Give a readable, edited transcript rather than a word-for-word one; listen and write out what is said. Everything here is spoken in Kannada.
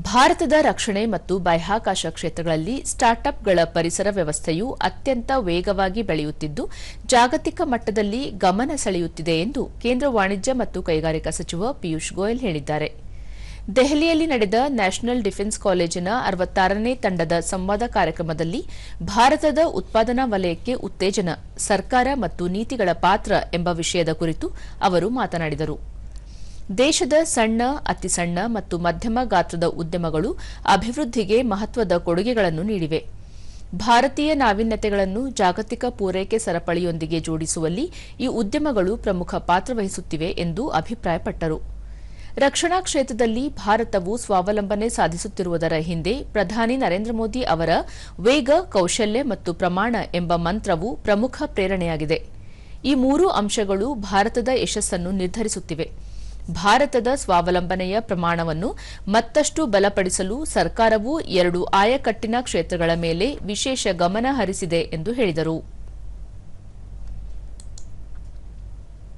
ಭಾರತದ ರಕ್ಷಣೆ ಮತ್ತು ಬಾಹ್ಯಾಕಾಶ ಕ್ಷೇತ್ರಗಳಲ್ಲಿ ಸ್ಟಾರ್ಟ್ಅಪ್ಗಳ ಪರಿಸರ ವ್ಯವಸ್ಥೆಯು ಅತ್ಯಂತ ವೇಗವಾಗಿ ಬೆಳೆಯುತ್ತಿದ್ದು ಜಾಗತಿಕ ಮಟ್ಟದಲ್ಲಿ ಗಮನ ಸೆಳೆಯುತ್ತಿದೆ ಎಂದು ಕೇಂದ್ರ ವಾಣಿಜ್ಯ ಮತ್ತು ಕೈಗಾರಿಕಾ ಸಚಿವ ಪಿಯೂಷ್ ಗೋಯಲ್ ಹೇಳಿದ್ದಾರೆ. ದೆಹಲಿಯಲ್ಲಿ ನಡೆದ ನ್ಯಾಷನಲ್ ಡಿಫೆನ್ಸ್ ಕಾಲೇಜಿನ 66ನೇ ತಂಡದ ಸಂವಾದ ಕಾರ್ಯಕ್ರಮದಲ್ಲಿ ಭಾರತದ ಉತ್ಪಾದನಾ ವಲಯಕ್ಕೆ ಉತ್ತೇಜನ, ಸರ್ಕಾರ ಮತ್ತು ನೀತಿಗಳ ಪಾತ್ರ ಎಂಬ ವಿಷಯದ ಕುರಿತು ಅವರು ಮಾತನಾಡಿದರು. ದೇಶದ ಸಣ್ಣ, ಅತಿಸಣ್ಣ ಮತ್ತು ಮಧ್ಯಮ ಗಾತ್ರದ ಉದ್ಯಮಗಳು ಅಭಿವೃದ್ಧಿಗೆ ಮಹತ್ವದ ಕೊಡುಗೆಗಳನ್ನು ನೀಡಿವೆ. ಭಾರತೀಯ ನಾವೀನ್ಯತೆಗಳನ್ನು ಜಾಗತಿಕ ಪೂರೈಕೆ ಸರಪಳಿಯೊಂದಿಗೆ ಜೋಡಿಸುವಲ್ಲಿ ಈ ಉದ್ಯಮಗಳು ಪ್ರಮುಖ ಪಾತ್ರ ವಹಿಸುತ್ತಿವೆ ಎಂದು ಅಭಿಪ್ರಾಯಪಟ್ಟರು. ರಕ್ಷಣಾ ಕ್ಷೇತ್ರದಲ್ಲಿ ಭಾರತವು ಸ್ವಾವಲಂಬನೆ ಸಾಧಿಸುತ್ತಿರುವುದರ ಹಿಂದೆ ಪ್ರಧಾನಿ ನರೇಂದ್ರ ಮೋದಿ ಅವರ ವೇಗ, ಕೌಶಲ್ಯ ಮತ್ತು ಪ್ರಮಾಣ ಎಂಬ ಮಂತ್ರವು ಪ್ರಮುಖ ಪ್ರೇರಣೆಯಾಗಿದೆ. ಈ ಮೂರೂ ಅಂಶಗಳು ಭಾರತದ ಯಶಸ್ಸನ್ನು ನಿರ್ಧರಿಸುತ್ತಿವೆ. ಭಾರತದ ಸ್ವಾವಲಂಬನೆಯ ಪ್ರಮಾಣವನ್ನು ಮತ್ತಷ್ಟು ಬಲಪಡಿಸಲು ಸರ್ಕಾರವು 2 ಆಯಕಟ್ಟಿನ ಕ್ಷೇತ್ರಗಳ ಮೇಲೆ ವಿಶೇಷ ಗಮನ ಹರಿಸಿದೆ ಎಂದು ಹೇಳಿದರು.